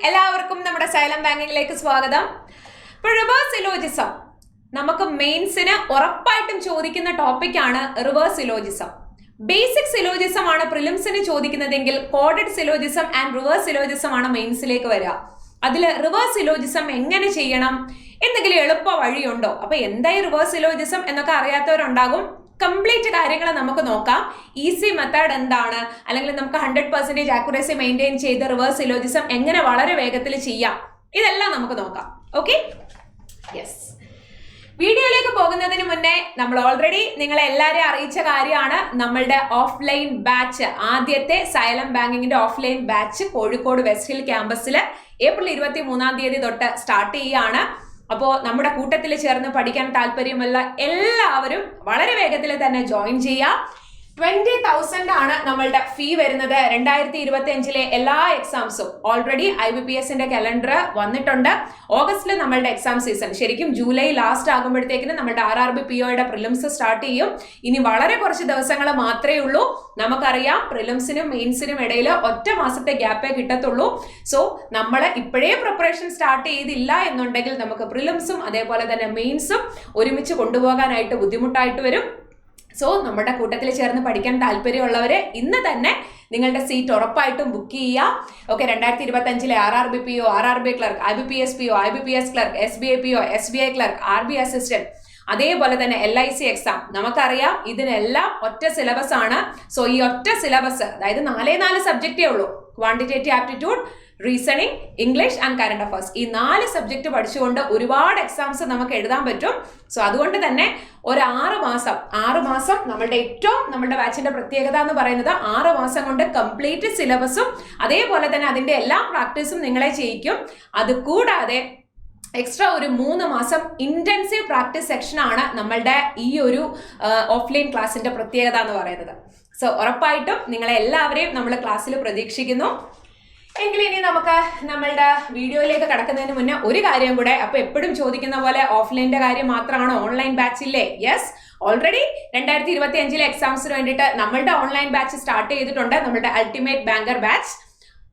എല്ലാവർക്കും നമ്മുടെ സൈലം ബാങ്കിങ്ങിലേക്ക് സ്വാഗതം. റിവേഴ്സ് സിലോജിസം നമുക്ക് മെയിൻസിന് ഉറപ്പായിട്ടും ചോദിക്കുന്ന ടോപ്പിക്കാണ്. റിവേഴ്സ് സിലോജിസം ബേസിക് സിലോജിസം ആണ് പ്രിലിംസിന് ചോദിക്കുന്നതെങ്കിൽ coded syllogism and reverse syllogism ആണ് മെയിൻസിലേക്ക് വരിക. അതിൽ റിവേഴ്സ് സിലോജിസം എങ്ങനെ ചെയ്യണം, എന്തെങ്കിലും എളുപ്പ വഴിയുണ്ടോ? അപ്പൊ എന്തായി റിവേഴ്സ് സിലോജിസം എന്നൊക്കെ അറിയാത്തവരുണ്ടാകും. കംപ്ലീറ്റ് കാര്യങ്ങൾ നമുക്ക് നോക്കാം. ഈസി മെത്തേഡ് എന്താണ്, അല്ലെങ്കിൽ നമുക്ക് 100% ആക്യുറസി മെയിൻറ്റെയിൻ ചെയ്ത് റിവേഴ്സ് സിലോജിസം എങ്ങനെ വളരെ വേഗത്തിൽ ചെയ്യാം, ഇതെല്ലാം നമുക്ക് നോക്കാം. Okay, yes. വീഡിയോയിലേക്ക് പോകുന്നതിന് മുന്നേ നമ്മൾ ഓൾറെഡി നിങ്ങളെ എല്ലാവരെയും അറിയിച്ച കാര്യമാണ്, നമ്മളുടെ ഓഫ്ലൈൻ ബാച്ച്, ആദ്യത്തെ സൈലം ബാങ്കിങ്ങിന്റെ offline batch Kozhikode west hill ക്യാമ്പസിൽ ഏപ്രിൽ 23 തൊട്ട് സ്റ്റാർട്ട് ചെയ്യുകയാണ്. അപ്പോൾ നമ്മുടെ കൂട്ടത്തിൽ ചേർന്ന് പഠിക്കാൻ താല്പര്യമുള്ള എല്ലാവരും വളരെ വേഗത്തിൽ തന്നെ ജോയിൻ ചെയ്യാം. 20,000 ആണ് നമ്മളുടെ ഫീ വരുന്നത്. 2025 എല്ലാ എക്സാംസും ഓൾറെഡി IBPSന്റെ കലണ്ടർ വന്നിട്ടുണ്ട്. ഓഗസ്റ്റിൽ നമ്മളുടെ എക്സാം സീസൺ, ശരിക്കും ജൂലൈ ലാസ്റ്റ് ആകുമ്പോഴത്തേക്കിന് നമ്മുടെ RRB POയുടെ പ്രിലിംസ് സ്റ്റാർട്ട് ചെയ്യും. ഇനി വളരെ കുറച്ച് ദിവസങ്ങൾ മാത്രമേ ഉള്ളൂ. നമുക്കറിയാം പ്രിലിംസിനും മെയിൻസിനും ഇടയിൽ ഒറ്റ മാസത്തെ ഗ്യാപ്പേ കിട്ടത്തുള്ളൂ. സോ നമ്മൾ ഇപ്പോഴേ പ്രിപ്പറേഷൻ സ്റ്റാർട്ട് ചെയ്തില്ല എന്നുണ്ടെങ്കിൽ നമുക്ക് പ്രിലിംസും അതേപോലെ തന്നെ മെയിൻസും ഒരുമിച്ച് കൊണ്ടുപോകാനായിട്ട് ബുദ്ധിമുട്ടായിട്ട് വരും. സോ നമ്മുടെ കൂട്ടത്തിൽ ചേർന്ന് പഠിക്കാൻ താല്പര്യമുള്ളവരെ ഇന്ന് തന്നെ നിങ്ങളുടെ സീറ്റ് ഉറപ്പായിട്ടും ബുക്ക് ചെയ്യുക. Okay, 2025 RRB PO, RRB clerk, IBPS PO, IBPS clerk, SBI PO, SBI clerk, RB assistant, അതേപോലെ തന്നെ LIC എക്സാം. നമുക്കറിയാം ഇതിനെല്ലാം ഒറ്റ സിലബസ് ആണ്. സോ ഈ ഒറ്റ സിലബസ്, അതായത് 4 സബ്ജക്റ്റേ ഉള്ളൂ. Quantitative aptitude, reasoning, English and current affairs. ഈ 4 സബ്ജക്റ്റ് പഠിച്ചുകൊണ്ട് ഒരുപാട് എക്സാംസ് നമുക്ക് എഴുതാൻ പറ്റും. സോ അതുകൊണ്ട് തന്നെ ഒരു 6 മാസം നമ്മുടെ ബാച്ചിന്റെ പ്രത്യേകത എന്ന് പറയുന്നത് 6 മാസം കൊണ്ട് കംപ്ലീറ്റ് സിലബസും അതേപോലെ തന്നെ അതിന്റെ എല്ലാ പ്രാക്ടീസും നിങ്ങളെ ചെയ്യിക്കും. അത് കൂടാതെ എക്സ്ട്രാ ഒരു 3 മാസം ഇന്റൻസീവ് പ്രാക്ടീസ് സെക്ഷനാണ് നമ്മളുടെ ഈ ഒരു ഓഫ്ലൈൻ ക്ലാസ്സിന്റെ പ്രത്യേകത എന്ന് പറയുന്നത്. സോ ഉറപ്പായിട്ടും നിങ്ങളെ എല്ലാവരെയും നമ്മൾ ക്ലാസ്സിൽ പ്രതീക്ഷിക്കുന്നു. എങ്കിൽ ഇനി നമുക്ക് നമ്മളുടെ വീഡിയോയിലേക്ക് കടക്കുന്നതിന് മുന്നേ ഒരു കാര്യം കൂടെ. അപ്പൊ എപ്പോഴും ചോദിക്കുന്ന പോലെ ഓഫ്ലൈൻ്റെ കാര്യം മാത്രമാണോ, ഓൺലൈൻ ബാച്ച് ഇല്ലേ? യെസ്, ഓൾറെഡി 2025 എക്സാംസിന് വേണ്ടിയിട്ട് നമ്മളുടെ ഓൺലൈൻ ബാച്ച് സ്റ്റാർട്ട് ചെയ്തിട്ടുണ്ട്. നമ്മളുടെ അൾട്ടിമേറ്റ് ബാങ്കർ ബാച്ച്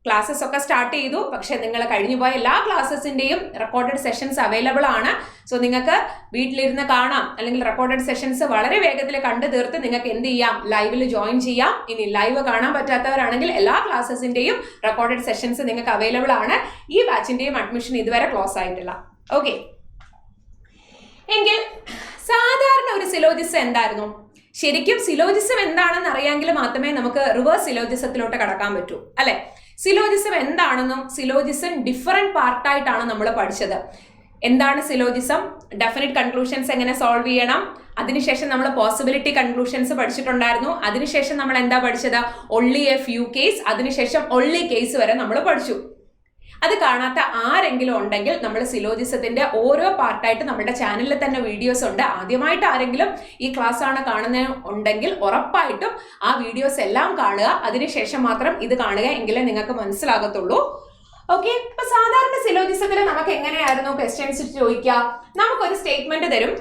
ക്ലാസ്സസ് ഒക്കെ സ്റ്റാർട്ട് ചെയ്തു. പക്ഷെ നിങ്ങൾ കഴിഞ്ഞു പോയ എല്ലാ ക്ലാസ്സസിന്റെയും റെക്കോർഡഡ് സെഷൻസ് അവൈലബിൾ ആണ്. സോ നിങ്ങൾക്ക് വീട്ടിലിരുന്ന് കാണാം, അല്ലെങ്കിൽ റെക്കോർഡഡ് സെഷൻസ് വളരെ വേഗത്തിൽ കണ്ടു തീർത്ത് നിങ്ങൾക്ക് എന്ത് ചെയ്യാം, ലൈവിൽ ജോയിൻ ചെയ്യാം. ഇനി ലൈവ് കാണാൻ പറ്റാത്തവരാണെങ്കിൽ എല്ലാ ക്ലാസ്സസിന്റെയും റെക്കോർഡഡ് സെഷൻസ് നിങ്ങൾക്ക് അവൈലബിൾ ആണ്. ഈ ബാച്ചിന്റെയും അഡ്മിഷൻ ഇതുവരെ ക്ലോസ് ആയിട്ടില്ല. ഓക്കെ, എങ്കിൽ സാധാരണ ഒരു സിലോജിസം എന്തായിരുന്നു? ശരിക്കും സിലോജിസം എന്താണെന്ന് അറിയാമെങ്കിൽ മാത്രമേ നമുക്ക് റിവേഴ്സ് സിലോജിസത്തിലോട്ട് കടക്കാൻ പറ്റൂ, അല്ലെ? സിലോജിസം എന്താണെന്നും സിലോജിസം ഡിഫറെന്റ് പാർട്ടായിട്ടാണ് നമ്മൾ പഠിച്ചത്. എന്താണ് സിലോജിസം, ഡെഫിനിറ്റ് കൺക്ലൂഷൻസ് എങ്ങനെ സോൾവ് ചെയ്യണം, അതിനുശേഷം നമ്മൾ പോസിബിലിറ്റി കൺക്ലൂഷൻസ് പഠിച്ചിട്ടുണ്ടായിരുന്നു. അതിനുശേഷം നമ്മൾ എന്താ പഠിച്ചത്, ഒൺലി എ ഫ്യൂ കേസ്, അതിനുശേഷം ഒൺലി കേസ് വരെ നമ്മൾ പഠിച്ചു. അത് കാണാത്ത ആരെങ്കിലും ഉണ്ടെങ്കിൽ നമ്മൾ സിലോജിസത്തിന്റെ ഓരോ പാർട്ടായിട്ട് നമ്മുടെ ചാനലിൽ തന്നെ വീഡിയോസ് ഉണ്ട്. ആദ്യമായിട്ട് ആരെങ്കിലും ഈ ക്ലാസ് ആണ് കാണുന്നത് ഉണ്ടെങ്കിൽ ഉറപ്പായിട്ടും ആ വീഡിയോസ് എല്ലാം കാണുക. അതിനുശേഷം മാത്രം ഇത് കാണുക, എങ്കിലേ നിങ്ങൾക്ക് മനസ്സിലാകത്തുള്ളൂ. ഓക്കെ, ഇപ്പൊ സാധാരണ സിലോജിസത്തിൽ നമുക്ക് എങ്ങനെയായിരുന്നു ക്വസ്റ്റ്യൻസ് ചോദിക്കുക? നമുക്കൊരു സ്റ്റേറ്റ്മെന്റ് തരും,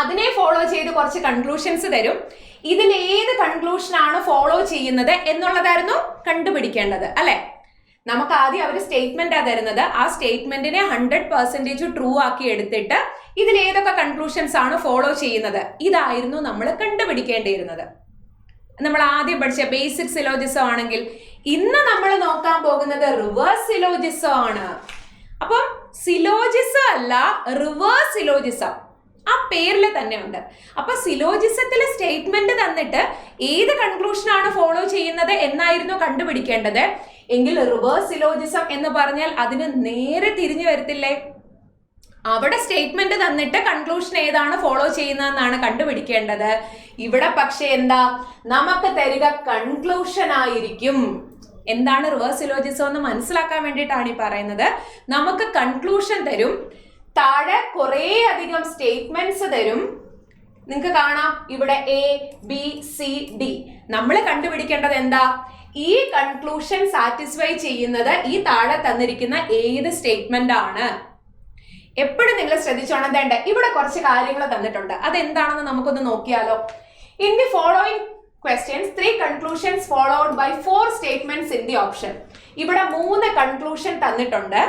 അതിനെ ഫോളോ ചെയ്ത് കുറച്ച് കൺക്ലൂഷൻസ് തരും. ഇതിൽ ഏത് കൺക്ലൂഷൻ ആണ് ഫോളോ ചെയ്യുന്നത് എന്നുള്ളതായിരുന്നു കണ്ടുപിടിക്കേണ്ടത്, അല്ലെ? നമുക്ക് ആദ്യം അവർ സ്റ്റേറ്റ്മെന്റ് തരുന്നത്, ആ സ്റ്റേറ്റ്മെന്റിനെ 100% ട്രൂ ആക്കി എടുത്തിട്ട് ഇതിൽ ഏതൊക്കെ കൺക്ലൂഷൻസ് ആണ് ഫോളോ ചെയ്യുന്നത്, ഇതായിരുന്നു നമ്മൾ കണ്ടുപിടിക്കേണ്ടിയിരുന്നത്. നമ്മൾ ആദ്യം പഠിച്ച ബേസിക് സിലോജിസം ആണെങ്കിൽ ഇന്ന് നമ്മൾ നോക്കാൻ പോകുന്നത് റിവേഴ്സ് സിലോജിസം ആണ്. അപ്പം സിലോജിസം അല്ല, റിവേഴ്സ് സിലോജിസം ആ പേരിൽ തന്നെ ഉണ്ട്. അപ്പൊ സിലോജിസത്തിലെ സ്റ്റേറ്റ്മെന്റ് തന്നിട്ട് ഏത് കൺക്ലൂഷൻ ആണ് ഫോളോ ചെയ്യുന്നത് എന്നായിരുന്നു കണ്ടുപിടിക്കേണ്ടത്. എങ്കിൽ റിവേഴ്സ് സിലോജിസം എന്ന് പറഞ്ഞാൽ അതിന് നേരെ തിരിഞ്ഞു വരത്തില്ലേ? അവിടെ സ്റ്റേറ്റ്മെന്റ് തന്നിട്ട് കൺക്ലൂഷൻ ഏതാണ് ഫോളോ ചെയ്യുന്നതെന്നാണ് കണ്ടുപിടിക്കേണ്ടത്. ഇവിടെ പക്ഷെ എന്താ, നമുക്ക് തരിക കൺക്ലൂഷൻ ആയിരിക്കും. എന്താണ് റിവേഴ്സ് സിലോജിസം എന്ന് മനസ്സിലാക്കാൻ വേണ്ടിയിട്ടാണ് ഈ പറയുന്നത്. നമുക്ക് കൺക്ലൂഷൻ തരും, താഴെ കുറേ അധികം സ്റ്റേറ്റ്മെന്റ്സ് തരും. നിങ്ങൾക്ക് കാണാം ഇവിടെ ABCD. നമ്മൾ കണ്ടുപിടിക്കേണ്ടത് എന്താ, ഈ കൺക്ലൂഷൻ സാറ്റിസ്ഫൈ ചെയ്യുന്നത് ഈ താഴെ തന്നിരിക്കുന്ന ഏത് സ്റ്റേറ്റ്മെന്റ് ആണ്. എപ്പോഴും നിങ്ങൾ ശ്രദ്ധിച്ചോണം. വേണ്ട, ഇവിടെ കുറച്ച് കാര്യങ്ങൾ തന്നിട്ടുണ്ട്, അതെന്താണെന്ന് നമുക്കൊന്ന് നോക്കിയാലോ. In the following questions, 3 conclusions followed by 4 statements in the option. ഇവിടെ 3 കൺക്ലൂഷൻ തന്നിട്ടുണ്ട്.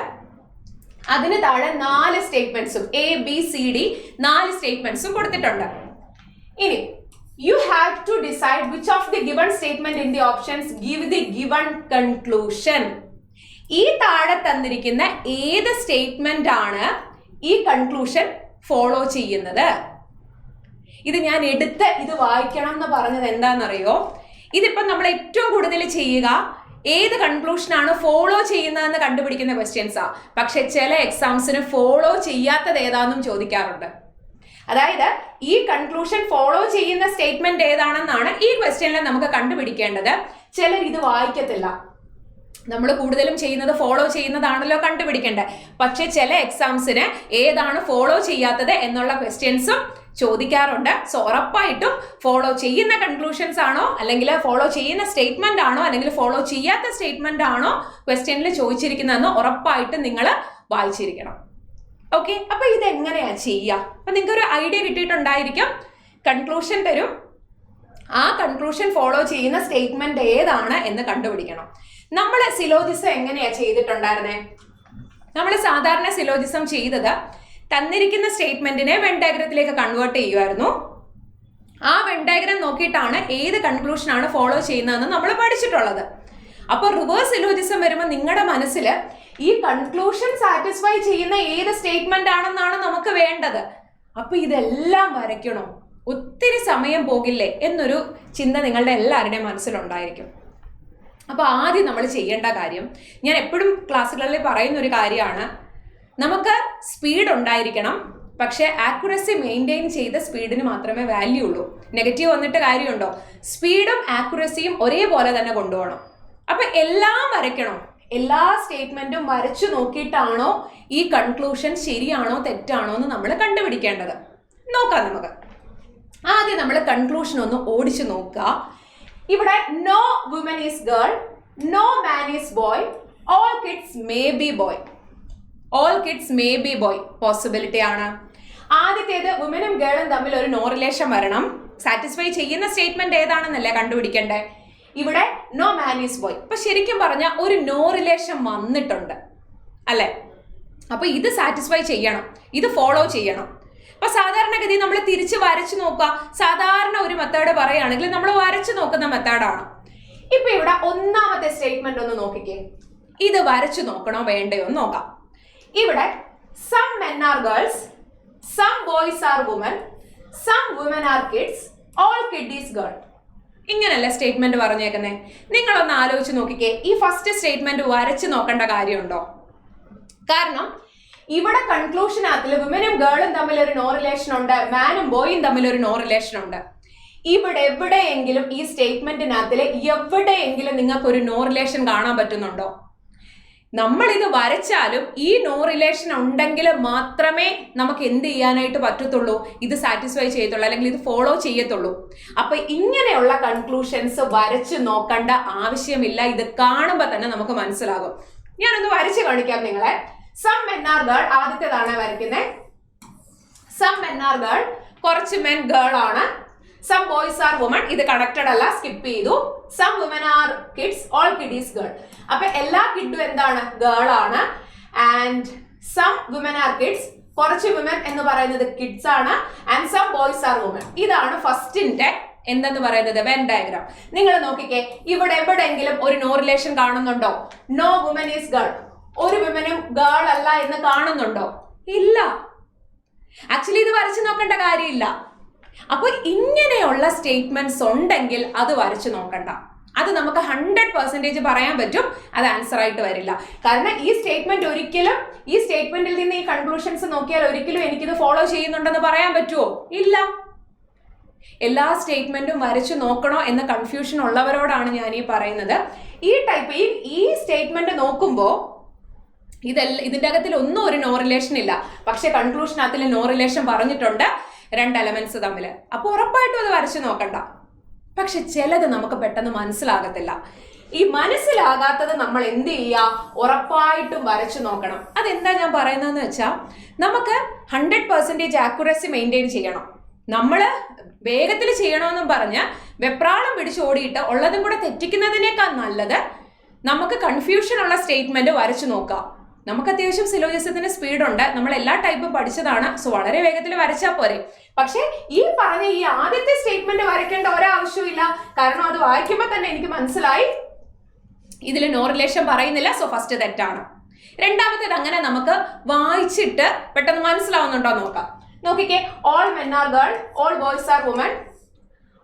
അതിന് താഴെ 4 സ്റ്റേറ്റ്മെന്റ്സും ABCD 4 സ്റ്റേറ്റ്മെന്റ്സും കൊടുത്തിട്ടുണ്ട്. ഇനി you have to decide which of the given statement in the options give the given conclusion. ഈ താഴെ തന്നിരിക്കുന്ന ഏത് സ്റ്റേറ്റ്മെന്റ് ആണ് ഈ കൺക്ലൂഷൻ ഫോളോ ചെയ്യുന്നത്? ഇത് ഞാൻ എടുത്ത് ഇത് വായിക്കണം എന്ന് പറഞ്ഞത് എന്താണെന്നറിയോ? ഇതിപ്പം നമ്മൾ ഏറ്റവും കൂടുതൽ ചെയ്യുക ഏത് കൺക്ലൂഷനാണ് ഫോളോ ചെയ്യുന്നതെന്ന് കണ്ടുപിടിക്കുന്ന ക്വസ്റ്റ്യൻസാ. പക്ഷെ ചില എക്സാംസിന് ഫോളോ ചെയ്യാത്തത് ഏതാണെന്നും ചോദിക്കാറുണ്ട്. അതായത് ഈ കൺക്ലൂഷൻ ഫോളോ ചെയ്യുന്ന സ്റ്റേറ്റ്മെന്റ് ഏതാണെന്നാണ് ഈ ക്വസ്റ്റ്യനിൽ നമുക്ക് കണ്ടുപിടിക്കേണ്ടത്. ചിലർ ഇത് വായിക്കത്തില്ല. നമ്മൾ കൂടുതലും ചെയ്യുന്നത് ഫോളോ ചെയ്യുന്നതാണല്ലോ കണ്ടുപിടിക്കേണ്ടത്. പക്ഷെ ചില എക്സാംസിന് ഏതാണ് ഫോളോ ചെയ്യാത്തത് എന്നുള്ള ക്വസ്റ്റ്യൻസും ചോദിക്കാറുണ്ട്. സോ ഉറപ്പായിട്ടും ഫോളോ ചെയ്യുന്ന കൺക്ലൂഷൻസ് ആണോ, അല്ലെങ്കിൽ ഫോളോ ചെയ്യുന്ന സ്റ്റേറ്റ്മെന്റ് ആണോ, അല്ലെങ്കിൽ ഫോളോ ചെയ്യാത്ത സ്റ്റേറ്റ്മെന്റ് ആണോ ക്വസ്റ്റ്യനിൽ ചോദിച്ചിരിക്കുന്നതെന്ന് ഉറപ്പായിട്ടും നിങ്ങൾ വായിച്ചിരിക്കണം. ഓക്കെ, അപ്പൊ ഇത് എങ്ങനെയാ ചെയ്യുക? അപ്പൊ നിങ്ങൾക്ക് ഒരു ഐഡിയ കിട്ടിയിട്ടുണ്ടായിരിക്കും. കൺക്ലൂഷൻ തരും, ആ കൺക്ലൂഷൻ ഫോളോ ചെയ്യുന്ന സ്റ്റേറ്റ്മെന്റ് ഏതാണ് എന്ന് കണ്ടുപിടിക്കണം. നമ്മൾ സിലോജിസം എങ്ങനെയാ ചെയ്തിട്ടുണ്ടായിരുന്നേ? നമ്മൾ സാധാരണ സിലോജിസം ചെയ്തത് തന്നിരിക്കുന്ന സ്റ്റേറ്റ്മെന്റിനെ വെൻ ഡയഗ്രത്തിലേക്ക് കൺവേർട്ട് ചെയ്യുമായിരുന്നു. ആ വെൻ ഡയഗ്രം നോക്കിയിട്ടാണ് ഏത് കൺക്ലൂഷനാണ് ഫോളോ ചെയ്യുന്നതെന്ന് നമ്മൾ പഠിച്ചിട്ടുള്ളത്. അപ്പോൾ റിവേഴ്സ് സിലോജിസം വരുമ്പോൾ നിങ്ങളുടെ മനസ്സിൽ ഈ കൺക്ലൂഷൻ സാറ്റിസ്ഫൈ ചെയ്യുന്ന ഏത് സ്റ്റേറ്റ്മെന്റ് ആണെന്നാണ് നമുക്ക് വേണ്ടത്. അപ്പൊ ഇതെല്ലാം വരയ്ക്കണോ, ഒത്തിരി സമയം പോകില്ലേ എന്നൊരു ചിന്ത നിങ്ങളുടെ എല്ലാവരുടെയും മനസ്സിലുണ്ടായിരിക്കും. അപ്പൊ ആദ്യം നമ്മൾ ചെയ്യേണ്ട കാര്യം, ഞാൻ എപ്പോഴും ക്ലാസ്സുകളിൽ പറയുന്ന ഒരു കാര്യമാണ്, നമുക്ക് സ്പീഡ് ഉണ്ടായിരിക്കണം. പക്ഷെ ആക്യുറസി മെയിൻറ്റെയിൻ ചെയ്ത സ്പീഡിന് മാത്രമേ വാല്യൂ ഉള്ളൂ. നെഗറ്റീവ് വന്നിട്ട് കാര്യമുണ്ടോ? സ്പീഡും ആക്യുറസിയും ഒരേപോലെ തന്നെ കൊണ്ടുപോകണം. അപ്പൊ എല്ലാം വരയ്ക്കണം. എല്ലാ സ്റ്റേറ്റ്മെന്റും വരച്ചു നോക്കിയിട്ടാണോ ഈ കൺക്ലൂഷൻ ശരിയാണോ തെറ്റാണോ എന്ന് നമ്മൾ കണ്ടുപിടിക്കേണ്ടത്. നോക്കാം നമുക്ക്. ആദ്യം നമ്മൾ കൺക്ലൂഷൻ ഒന്ന് ഓടിച്ചു നോക്കുക. ഇവിടെ no woman is girl, no man is boy, all kids may be boy. All kids may be boy possibility ആണ്. ആദ്യത്തേത് വുമനും ഗേളും തമ്മിൽ ഒരു നോ റിലേഷൻ വരണം. സാറ്റിസ്ഫൈ ചെയ്യുന്ന സ്റ്റേറ്റ്മെന്റ് ഏതാണെന്നല്ലേ കണ്ടുപിടിക്കണ്ടേ? ഇവിടെ നോ മാൻ ഈസ് ബോയ്. അപ്പൊ ശരിക്കും പറഞ്ഞാൽ ഒരു നോ റിലേഷൻ വന്നിട്ടുണ്ട് അല്ലെ? അപ്പൊ ഇത് സാറ്റിസ്ഫൈ ചെയ്യണം, ഇത് ഫോളോ ചെയ്യണം. അപ്പൊ സാധാരണഗതി നമ്മൾ തിരിച്ച് വരച്ചു നോക്കുക. സാധാരണ ഒരു മെത്തേഡ് പറയുകയാണെങ്കിൽ നമ്മൾ വരച്ചു നോക്കുന്ന മെത്തേഡാണ്. ഇപ്പൊ ഇവിടെ ഒന്നാമത്തെ സ്റ്റേറ്റ്മെന്റ് ഒന്ന് നോക്കിക്കേ. ഇത് വരച്ചു നോക്കണോ വേണ്ടയോ എന്ന് നോക്കാം. ഇവിടെ some men are girls, some boys are women, some woman are kids, all kid is girl. ഇങ്ങനല്ല സ്റ്റേറ്റ്മെന്റ് പറഞ്ഞേക്കുന്നേ. നിങ്ങളൊന്ന് ആലോചിച്ച് നോക്കിക്കേ, ഈ ഫസ്റ്റ് സ്റ്റേറ്റ്മെന്റ് വരച്ചു നോക്കേണ്ട കാര്യമുണ്ടോ? കാരണം ഇവിടെ കൺക്ലൂഷനകത്തിൽ വുമനും ഗേളും തമ്മിൽ ഒരു നോ റിലേഷൻ ഉണ്ട്, മാനും ബോയും തമ്മിൽ ഒരു നോ റിലേഷൻ ഉണ്ട്. ഇവിടെ എവിടെയെങ്കിലും ഈ സ്റ്റേറ്റ്മെന്റിനകത്തിൽ എവിടെയെങ്കിലും നിങ്ങൾക്ക് ഒരു നോ റിലേഷൻ കാണാൻ പറ്റുന്നുണ്ടോ? നമ്മൾ ഇത് വരച്ചാലും ഈ നോ റിലേഷൻ ഉണ്ടെങ്കിൽ മാത്രമേ നമുക്ക് എന്ത് ചെയ്യാനായിട്ട് പറ്റത്തുള്ളൂ, ഇത് സാറ്റിസ്ഫൈ ചെയ്യത്തുള്ളൂ, അല്ലെങ്കിൽ ഇത് ഫോളോ ചെയ്യത്തുള്ളൂ. അപ്പൊ ഇങ്ങനെയുള്ള കൺക്ലൂഷൻസ് വരച്ച് നോക്കേണ്ട ആവശ്യമില്ല. ഇത് കാണുമ്പോൾ തന്നെ നമുക്ക് മനസ്സിലാകും. ഞാനൊന്ന് വരച്ച് കാണിക്കാം നിങ്ങളെ. സം മെൻ ആർ ഗേൾ ആദ്യത്തേതാണ് വരയ്ക്കുന്നത്. സം മെൻ ആർ ഗേൾ, കുറച്ച് മെൻ ഗേൾ ആണ്. സം ബോയ്സ് ആർ വുമൺ, ഇത് കണക്റ്റഡ് അല്ല, സ്കിപ്പ് ചെയ്തു. Some woman are kids, all kid is girl. അപ്പൊ എല്ലാ കിഡും എന്താണ്? ഗേൾ ആണ്. And some woman are kids, കുറച്ച് വുമൻ എന്ന് പറയുന്നത് കിഡ്സ് ആണ്. And some boys are woman. ഇതാണ് ഫസ്റ്റിന്റെ എന്തെന്ന് പറയുന്നത് വെൻ ഡയഗ്രാം. നിങ്ങൾ നോക്കിക്കേ, ഇവിടെ എവിടെയെങ്കിലും ഒരു നോ റിലേഷൻ കാണുന്നുണ്ടോ? നോ വുമൻ ഈസ് ഗേൾ, ഒരു വുമനും ഗേൾ അല്ല എന്ന് കാണുന്നുണ്ടോ? ഇല്ല. ആക്ച്വലി ഇത് വരച്ചു നോക്കേണ്ട കാര്യമില്ല. അപ്പോൾ ഇങ്ങനെയുള്ള സ്റ്റേറ്റ്മെന്റ്സ് ഉണ്ടെങ്കിൽ അത് വരച്ചു നോക്കണ്ട. അത് നമുക്ക് 100% പറയാൻ പറ്റും അത് ആൻസർ ആയിട്ട് വരില്ല. കാരണം ഈ സ്റ്റേറ്റ്മെന്റ് ഒരിക്കലും, ഈ സ്റ്റേറ്റ്മെന്റിൽ നിന്ന് ഈ കൺക്ലൂഷൻസ് നോക്കിയാൽ ഒരിക്കലും എനിക്കിത് ഫോളോ ചെയ്യുന്നുണ്ടെന്ന് പറയാൻ പറ്റുമോ? ഇല്ല. എല്ലാ സ്റ്റേറ്റ്മെന്റും വരച്ചു നോക്കണോ എന്ന കൺഫ്യൂഷൻ ഉള്ളവരോടാണ് ഞാൻ ഈ പറയുന്നത്. ഈ ടൈപ്പ് ഈ സ്റ്റേറ്റ്മെന്റ് നോക്കുമ്പോൾ ഇതിന്റെ അകത്തിൽ ഒന്നും ഒരു നോ റിലേഷൻ ഇല്ല, പക്ഷെ കൺക്ലൂഷനകത്തിൽ നോ റിലേഷൻ പറഞ്ഞിട്ടുണ്ട്, 2 എലമെന്റ്സ് തമ്മിൽ. അപ്പൊ ഉറപ്പായിട്ടും അത് വരച്ചു നോക്കണ്ട. പക്ഷെ ചിലത് നമുക്ക് പെട്ടെന്ന് മനസ്സിലാകത്തില്ല. ഈ മനസ്സിലാകാത്തത് നമ്മൾ എന്ത് ചെയ്യുക? ഉറപ്പായിട്ടും വരച്ചു നോക്കണം. അതെന്താ ഞാൻ പറയുന്നതെന്ന് വെച്ചാൽ, നമുക്ക് 100% ആക്യുറസി മെയിൻറ്റെയിൻ ചെയ്യണം. നമ്മൾ വേഗത്തിൽ ചെയ്യണമെന്നും പറഞ്ഞ് വെപ്രാളം പിടിച്ച് ഓടിയിട്ട് ഉള്ളതും കൂടെ തെറ്റിക്കുന്നതിനേക്കാൾ നല്ലത് നമുക്ക് കൺഫ്യൂഷൻ ഉള്ള സ്റ്റേറ്റ്മെന്റ് വരച്ചു നോക്കാം. നമുക്ക് അത്യാവശ്യം സിലോജിസത്തിന് സ്പീഡുണ്ട്, നമ്മൾ എല്ലാ ടൈപ്പും പഠിച്ചതാണ്, സോ വളരെ വേഗത്തിൽ വരച്ചാൽ പോരെ. പക്ഷെ ഈ പറഞ്ഞ ഈ ആദ്യത്തെ സ്റ്റേറ്റ്മെന്റ് വരയ്ക്കേണ്ട ഒരാവശ്യമില്ല, കാരണം അത് വായിക്കുമ്പോൾ തന്നെ എനിക്ക് മനസ്സിലായി ഇതിൽ നോ റിലേഷൻ പറയുന്നില്ല, സോ ഫസ്റ്റ് തെറ്റാണ്. രണ്ടാമത്തേത് അങ്ങനെ നമുക്ക് വായിച്ചിട്ട് പെട്ടെന്ന് മനസ്സിലാവുന്നുണ്ടോ നോക്കാം. നോക്കിക്കേ, all men are girl, all boys are woman,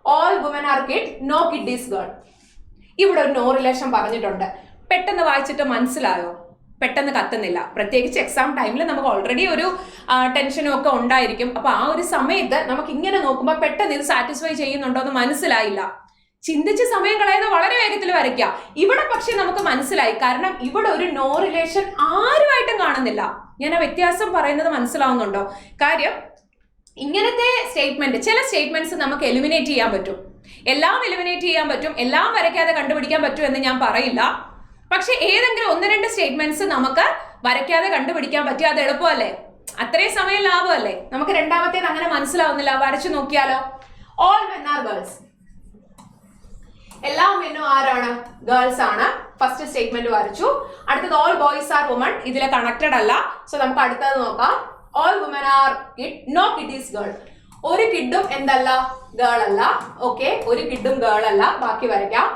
all woman are kid, no kid is girl. ഇവിടെ ഒരു നോ റിലേഷൻ പറഞ്ഞിട്ടുണ്ട്. പെട്ടെന്ന് വായിച്ചിട്ട് മനസ്സിലായോ? പെട്ടെന്ന് കത്തുന്നില്ല. പ്രത്യേകിച്ച് എക്സാം ടൈമിൽ നമുക്ക് ഓൾറെഡി ഒരു ടെൻഷനും ഒക്കെ ഉണ്ടായിരിക്കും. അപ്പൊ ആ ഒരു സമയത്ത് നമുക്ക് ഇങ്ങനെ നോക്കുമ്പോൾ പെട്ടെന്ന് ഇത് സാറ്റിസ്ഫൈ ചെയ്യുന്നുണ്ടോ എന്ന് മനസ്സിലായില്ല. ചിന്തിച്ച് സമയം കളയുന്നത് വളരെ വേഗത്തിൽ വരയ്ക്കാം. ഇവിടെ പക്ഷെ നമുക്ക് മനസ്സിലായി, കാരണം ഇവിടെ ഒരു നോ റിലേഷൻ ആരുമായിട്ടും കാണുന്നില്ല. ഞാൻ ആ വ്യത്യാസം പറയുന്നത് മനസ്സിലാവുന്നുണ്ടോ? കാര്യം ഇങ്ങനത്തെ സ്റ്റേറ്റ്മെന്റ്, ചില സ്റ്റേറ്റ്മെന്റ്സ് നമുക്ക് എലിമിനേറ്റ് ചെയ്യാൻ പറ്റും, എല്ലാം എലിമിനേറ്റ് ചെയ്യാൻ പറ്റും, എല്ലാം വരയ്ക്കാതെ കണ്ടുപിടിക്കാൻ പറ്റും എന്ന് ഞാൻ പറയില്ല. പക്ഷെ ഏതെങ്കിലും ഒന്ന് രണ്ട് സ്റ്റേറ്റ്മെന്റ്സ് നമുക്ക് വരയ്ക്കാതെ കണ്ടുപിടിക്കാൻ പറ്റി, അത് എളുപ്പമല്ലേ, അത്രയും സമയം ലാഭമല്ലേ. നമുക്ക് രണ്ടാമത്തേത് അങ്ങനെ മനസ്സിലാവുന്നില്ല, വരച്ചു നോക്കിയാലോ. ഓൾ മെൻ ആർ ഗേൾസ്, എല്ലാ മെന്നും ആരാണ്? ഗേൾസ് ആണ്. ഫസ്റ്റ് സ്റ്റേറ്റ്മെന്റ് വരച്ചു. അടുത്തത് ഓൾ ബോയ്സ് ആർ വുമൺ, ഇതിലെ കണക്റ്റഡ് അല്ല, സോ നമുക്ക് അടുത്തത് നോക്കാം. All woman are kid, no kid is girl. ഒരു കിഡും എന്തല്ല? ഗേൾ അല്ല. ഓക്കെ, ഒരു കിഡും ഗേൾ അല്ല. ബാക്കി വരയ്ക്കാം.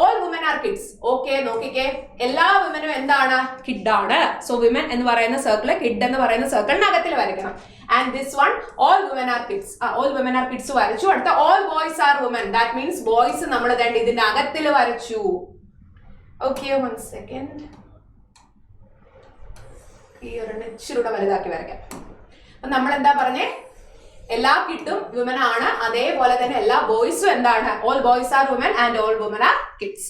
All woman are kids. Okay, നോക്കിക്കേ, എല്ലാ വിമനും എന്താണ്? കിഡാണ്. സോ വിമൻ എന്ന് പറയുന്ന സർക്കിള്, കിഡ് എന്ന് പറയുന്ന സർക്കിളിനകത്തിൽ വരയ്ക്കണം. And this one all woman are kids. All woman are kids വരച്ചു. അടുത്ത all boys are woman, that means boys നമ്മൾ തന്നെ ഇതിന്റെ അകത്തിൽ വരച്ചു. ഓക്കെ, 1 സെക്കൻഡ്, ഈ ഒരു ഇച്ചിരൂടെ വലുതാക്കി വരയ്ക്കാം. നമ്മൾ എന്താ പറഞ്ഞേ? എല്ലാ കിഡും വുമൻ ആണ്, അതേപോലെ തന്നെ എല്ലാ ബോയ്സും എന്താണ്? All boys are woman and all woman are kids.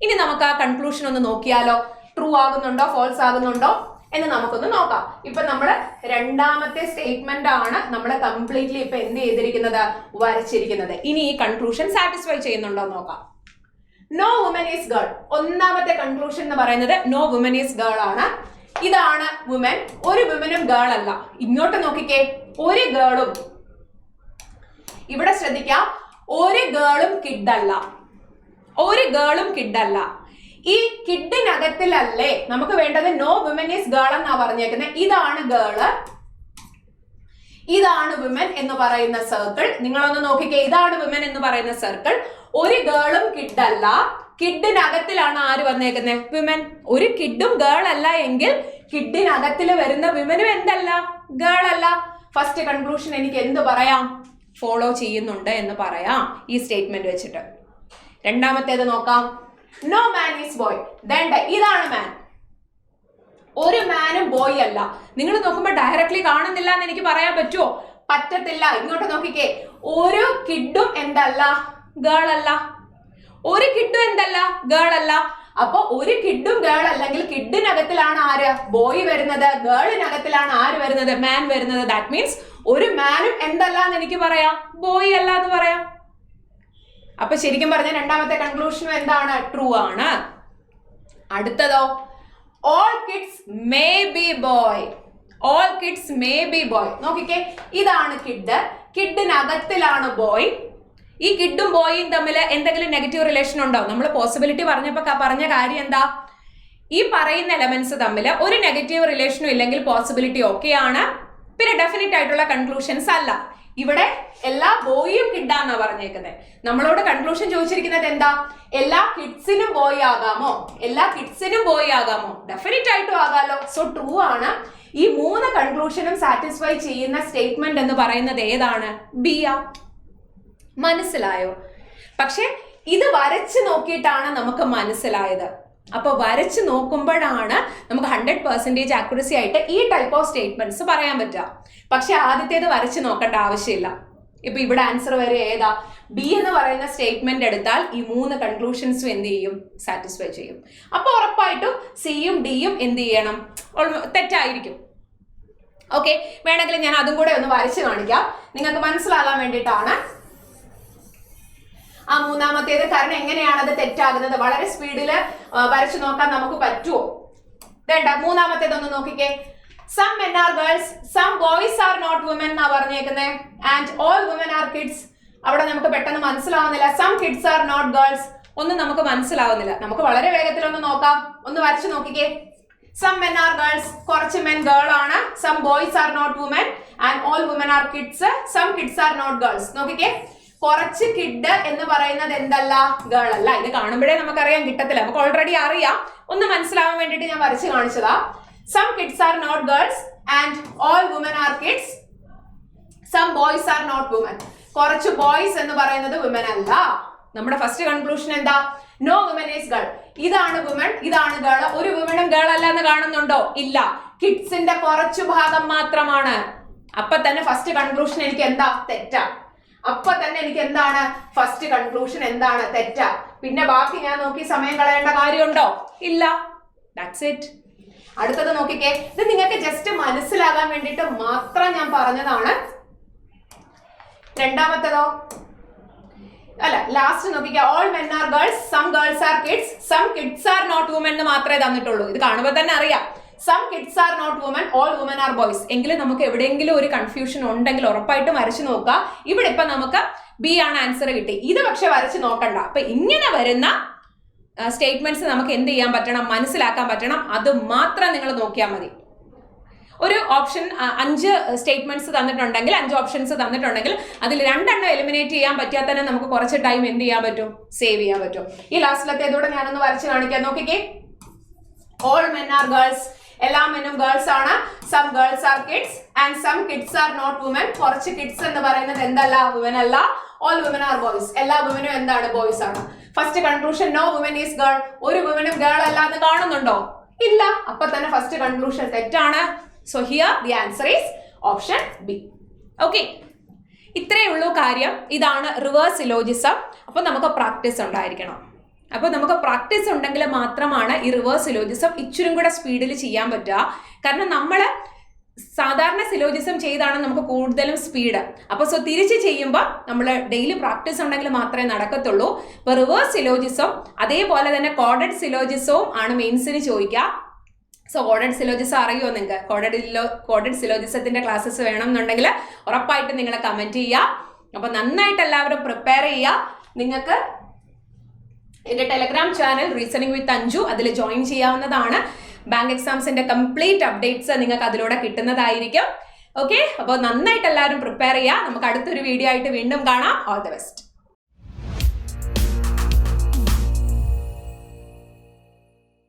ഇനി നമുക്ക് ആ കൺക്ലൂഷൻ ഒന്ന് നോക്കിയാലോ, ട്രൂ ആകുന്നുണ്ടോ ഫോൾസ് ആകുന്നുണ്ടോ എന്ന് നമുക്കൊന്ന് നോക്കാം. ഇപ്പൊ നമ്മള് രണ്ടാമത്തെ സ്റ്റേറ്റ്മെന്റ് ആണ് നമ്മൾ കംപ്ലീറ്റ്ലി ഇപ്പൊ എന്ത് ചെയ്തിരിക്കുന്നത്? വരച്ചിരിക്കുന്നത്. ഇനി ഈ കൺക്ലൂഷൻ സാറ്റിസ്ഫൈ ചെയ്യുന്നുണ്ടോ നോക്കാം. No woman is girl. ഒന്നാമത്തെ കൺക്ലൂഷൻ എന്ന് പറയുന്നത് നോ വുമൻ ഈസ് ഗേൾ ആണ്. ഇതാണ് വുമൻ. ഒരു വുമനും ഗേൾ അല്ല. ഇങ്ങോട്ട് നോക്കിക്കേ, ഒരു ഗേളും, ഇവിടെ ശ്രദ്ധിക്കാം, ഒരു ഗേളും കിഡല്ല, ഒരു ഗേളും കിഡല്ല. ഈ കിഡിനകത്തിലല്ലേ നമുക്ക് വേണ്ടത്? നോ വുമൻ ഈസ് ഗേൾ എന്നാ പറഞ്ഞേക്കുന്നത്. ഇതാണ് ഗേള്, ഇതാണ് വിമൻ എന്ന് പറയുന്ന സർക്കിൾ. നിങ്ങളൊന്ന് നോക്കിക്കേ, ഇതാണ് വിമൻ എന്ന് പറയുന്ന സർക്കിൾ. ഒരു ഗേളും കിഡല്ല. കിഡിനകത്തിലാണ് ആര് വന്നേക്കുന്നത്? വിമൻ. ഒരു കിഡും ഗേൾ അല്ല എങ്കിൽ കിഡിനകത്തിൽ വരുന്ന വിമനും എന്തല്ല? ഗേൾ അല്ല. ഫസ്റ്റ് കൺക്ലൂഷൻ എനിക്ക് എന്ത് പറയാം? ഫോളോ ചെയ്യുന്നുണ്ട് എന്ന് പറയാം ഈ സ്റ്റേറ്റ്മെന്റ് വെച്ചിട്ട്. രണ്ടാമത്തേത് നോക്കാം. No man is boy. ഇതാണ് മാൻ. ഒരു മാനും ബോയ് അല്ല. നിങ്ങൾ നോക്കുമ്പോൾ ഡയറക്ട്ലി കാണുന്നില്ല എന്ന് എനിക്ക് പറയാൻ പറ്റുമോ? പറ്റത്തില്ല. ഇങ്ങോട്ട് നോക്കിക്കേ, ഒരു കിഡും എന്തല്ല? ഗേൾ അല്ല. ഒരു കിഡും എന്തല്ല? ഗേൾ അല്ല. അപ്പൊ ഒരു കിഡും ഗേൾ അല്ലെങ്കിൽ കിഡിനകത്തിലാണ് ആര്? ബോയ് വരുന്നത്. ഗേളിനകത്തിലാണ് ആര് വരുന്നത്? മാൻ വരുന്നത്. ദാറ്റ് മീൻസ് ഒരു മാനും എന്തല്ല എന്ന് എനിക്ക് പറയാം? ബോയ് അല്ല എന്ന് പറയാം. അപ്പൊ ശരിക്കും പറഞ്ഞ രണ്ടാമത്തെ കൺക്ലൂഷനും എന്താണ്? ട്രൂ ആണ്. അടുത്തതോ, all kids may be boy. All kids may be boy. നോക്കിക്കേ, ഇതാണ് കിഡ്. കിഡിനകത്തിലാണ് ബോയ്. ഈ കിഡും ബോയും തമ്മിൽ എന്തെങ്കിലും നെഗറ്റീവ് റിലേഷൻ ഉണ്ടോ? നമ്മൾ പോസിബിലിറ്റി പറഞ്ഞപ്പോ പറഞ്ഞ കാര്യം എന്താ? ഈ പറയുന്ന എലമെന്റ്സ് തമ്മിൽ ഒരു നെഗറ്റീവ് റിലേഷനും ഇല്ലെങ്കിൽ പോസിബിലിറ്റി ഓക്കെയാണ്. പിന്നെ ഡെഫിനറ്റ് ആയിട്ടുള്ള കൺക്ലൂഷൻസ് അല്ല. ഇവിടെ എല്ലാ ബോയും കിഡാന്നാ പറഞ്ഞേക്കുന്നത്. നമ്മളോട് കൺക്ലൂഷൻ ചോദിച്ചിരിക്കുന്നത് എന്താ? എല്ലാ കിഡ്സിനും ബോയ് ആകാമോ? എല്ലാ കിഡ്സിനും ബോയ് ആകാമോ? ഡെഫിനറ്റ് ആയിട്ടും ആകാലോ. സോ ട്രൂ ആണ്. ഈ മൂന്ന് കൺക്ലൂഷനും സാറ്റിസ്ഫൈ ചെയ്യുന്ന സ്റ്റേറ്റ്മെന്റ് എന്ന് പറയുന്നത് ഏതാണ്? ബി ആ. മനസ്സിലായോ? പക്ഷെ ഇത് വരച്ച് നോക്കിയിട്ടാണ് നമുക്ക് മനസ്സിലായത്. അപ്പൊ വരച്ച് നോക്കുമ്പോഴാണ് നമുക്ക് 100% ആക്യുറസി ആയിട്ട് ഈ ടൈപ്പ് ഓഫ് സ്റ്റേറ്റ്മെന്റ്സ് പറയാൻ പറ്റുക. പക്ഷെ ആദ്യത്തേത് വരച്ച് നോക്കേണ്ട ആവശ്യമില്ല. ഇപ്പൊ ഇവിടെ ആൻസർ വരെ ഏതാ? ബി എന്ന് പറയുന്ന സ്റ്റേറ്റ്മെന്റ് എടുത്താൽ ഈ മൂന്ന് കൺക്ലൂഷൻസും എന്ത് ചെയ്യും? സാറ്റിസ്ഫൈ ചെയ്യും. അപ്പൊ ഉറപ്പായിട്ടും സിയും ഡിയും എന്ത് ചെയ്യണം? തെറ്റായിരിക്കും. ഓക്കെ, വേണമെങ്കിൽ ഞാൻ അതും കൂടെ ഒന്ന് വരച്ച് കാണിക്കാം, നിങ്ങൾക്ക് മനസ്സിലാകാൻ വേണ്ടിയിട്ടാണ്. ആ മൂന്നാമത്തേത്, കാരണം എങ്ങനെയാണ് അത് തെറ്റാകുന്നത്? വളരെ സ്പീഡിൽ വരച്ചു നോക്കാൻ നമുക്ക് പറ്റുമോ? വേണ്ട. മൂന്നാമത്തേതൊന്ന് നോക്കിക്കേ. Some men are girls, some boys are not woman എന്നാ പറഞ്ഞേക്കുന്നത്. And all woman are kids. അവിടെ നമുക്ക് പെട്ടെന്ന് മനസ്സിലാവുന്നില്ല. Some kids are not girls, ഒന്നും നമുക്ക് മനസ്സിലാവുന്നില്ല. നമുക്ക് വളരെ വേഗത്തിൽ ഒന്ന് നോക്കാം. ഒന്ന് വരച്ചു നോക്കിക്കേ. Some men are girls, കുറച്ച് men girl ആണ്. Some boys are not women and all women are kids. Some kids are not girls. നോക്കിക്കേ, കുറച്ച് കിഡ് എന്ന് പറയുന്നത് എന്തല്ല, ഗേൾ അല്ല. ഇത് കാണുമ്പോഴേ നമുക്കറിയാം കിട്ടത്തില്ല, നമുക്ക് ഓൾറെഡി അറിയാം. ഒന്ന് മനസ്സിലാവാൻ വേണ്ടിയിട്ട് ഞാൻ വരച്ച് കാണിച്ചതാ. Some kids are not girls and all women are kids. Some boys are not women. കുറച്ച് ബോയ്സ് എന്ന് പറയുന്നത് women അല്ല. നമ്മുടെ ഫസ്റ്റ് കൺക്ലൂഷൻ എന്താ? No woman is girl. ഇതാണ് വുമൻ, ഇതാണ് ഗേൾ. ഒരു വുമനും ഗേൾ അല്ല എന്ന് കാണുന്നുണ്ടോ? ഇല്ല. കിഡ്സിന്റെ കുറച്ചു ഭാഗം മാത്രമാണ്. അപ്പൊ തന്നെ ഫസ്റ്റ് കൺക്ലൂഷൻ എനിക്ക് എന്താ? തെറ്റാ. അപ്പൊ തന്നെ എനിക്ക് എന്താണ് ഫസ്റ്റ് കൺക്ലൂഷൻ? എന്താണ്? തെറ്റാ. പിന്നെ ബാക്കി ഞാൻ നോക്കി സമയം കളയേണ്ട കാര്യമുണ്ടോ? ഇല്ല. That's it. അടുത്തത് നോക്കിക്കേ. ഇത് നിങ്ങൾക്ക് ജസ്റ്റ് മനസ്സിലാകാൻ വേണ്ടിയിട്ട് മാത്രം ഞാൻ പറഞ്ഞതാണ്. രണ്ടാമത്തേതോ അല്ല, ലാസ്റ്റ് നോക്കിക്കുക. All men are girls, some girls are kids, some kids are not women എന്ന് മാത്രമേ തന്നിട്ടുള്ളൂ. ഇത് കാണുമ്പോൾ തന്നെ അറിയാം. Some kids are not women, all woman are boys. എങ്കിലും നമുക്ക് എവിടെയെങ്കിലും ഒരു കൺഫ്യൂഷൻ ഉണ്ടെങ്കിൽ ഉറപ്പായിട്ടും വരച്ചു നോക്കുക. ഇവിടെ ഇപ്പൊ നമുക്ക് ബി ആണ് ആൻസർ കിട്ടി. ഇത് പക്ഷെ വരച്ചു നോക്കണ്ട. അപ്പൊ ഇങ്ങനെ വരുന്ന സ്റ്റേറ്റ്മെന്റ്സ് നമുക്ക് എന്ത് ചെയ്യാൻ പറ്റണം? മനസ്സിലാക്കാൻ പറ്റണം. അത് മാത്രം നിങ്ങൾ നോക്കിയാൽ മതി. ഒരു ഓപ്ഷൻ 5 സ്റ്റേറ്റ്മെന്റ്സ് തന്നിട്ടുണ്ടെങ്കിൽ, 5 ഓപ്ഷൻസ് തന്നിട്ടുണ്ടെങ്കിൽ അതിൽ 2 എലിമിനേറ്റ് ചെയ്യാൻ പറ്റിയാൽ തന്നെ നമുക്ക് കുറച്ച് ടൈം എന്ത് ചെയ്യാൻ പറ്റും? സേവ് ചെയ്യാൻ പറ്റും. ഈ ലാസ്റ്റിലത്തേതൂടെ ഞാനൊന്ന് വരച്ച് കാണിക്കാം. നോക്കിക്കേ. ഓൾ മെൻ ആർ ഗേൾസ്, എല്ലാ മെന്നും ഗേൾസ് ആണ്. Some girls are kids and some kids are not woman. കുറച്ച് കിഡ്സ് എന്ന് പറയുന്നത് എന്തല്ല? വുമൻ അല്ല. ഓൾ വുമൻ ആർ ബോയ്സ്, എല്ലാ വുമനും എന്താണ്? ബോയ്സ് ആണ്. First conclusion no woman is girl. ഒരു വുമനും ഗേൾ അല്ല എന്ന് കാണുന്നുണ്ടോ? ഇല്ല. അപ്പൊ തന്നെ ഫസ്റ്റ് കൺക്ലൂഷൻ തെറ്റാണ്. So here the answer is option B. Okay. ഇത്രയേ ഉള്ളൂ കാര്യം. ഇതാണ് റിവേഴ്സ് സിലോജിസം. അപ്പോൾ നമുക്ക് പ്രാക്ടീസ് ഉണ്ടായിരിക്കണം. അപ്പോൾ നമുക്ക് പ്രാക്ടീസ് ഉണ്ടെങ്കിൽ മാത്രമാണ് ഈ റിവേഴ്സ് സിലോജിസം ഇച്ചിരി കൂടെ സ്പീഡിൽ ചെയ്യാൻ പറ്റുക. കാരണം നമ്മൾ സാധാരണ സിലോജിസം ചെയ്താണ് നമുക്ക് കൂടുതലും സ്പീഡ്. അപ്പോൾ തിരിച്ച് ചെയ്യുമ്പോൾ നമ്മൾ ഡെയിലി പ്രാക്ടീസ് ഉണ്ടെങ്കിൽ മാത്രമേ നടക്കത്തുള്ളൂ. ഇപ്പോൾ റിവേഴ്സ് സിലോജിസം അതേപോലെ തന്നെ കോഡഡ് സിലോജിസവും ആണ് മെയിൻസിന് ചോദിക്കുക. സോ കോഡഡ് സിലോജിസം അറിയുമോ നിങ്ങൾക്ക്? കോഡഡ് സിലോജിസത്തിന്റെ ക്ലാസ്സസ് വേണമെന്നുണ്ടെങ്കിൽ ഉറപ്പായിട്ട് നിങ്ങൾ കമന്റ് ചെയ്യുക. അപ്പൊ നന്നായിട്ട് എല്ലാവരും പ്രിപ്പയർ ചെയ്യുക. നിങ്ങൾക്ക് എൻ്റെ ടെലഗ്രാം ചാനൽ റീസണിംഗ് വിത്ത് അഞ്ജു, അതിൽ ജോയിൻ ചെയ്യാവുന്നതാണ്. ബാങ്ക് എക്സാംസിന്റെ കംപ്ലീറ്റ് അപ്ഡേറ്റ്സ് നിങ്ങൾക്ക് അതിലൂടെ കിട്ടുന്നതായിരിക്കും. ഓക്കെ, അപ്പോൾ നന്നായിട്ട് എല്ലാവരും പ്രിപ്പയർ ചെയ്യുക. നമുക്ക് അടുത്തൊരു വീഡിയോ ആയിട്ട് വീണ്ടും കാണാം. All the best.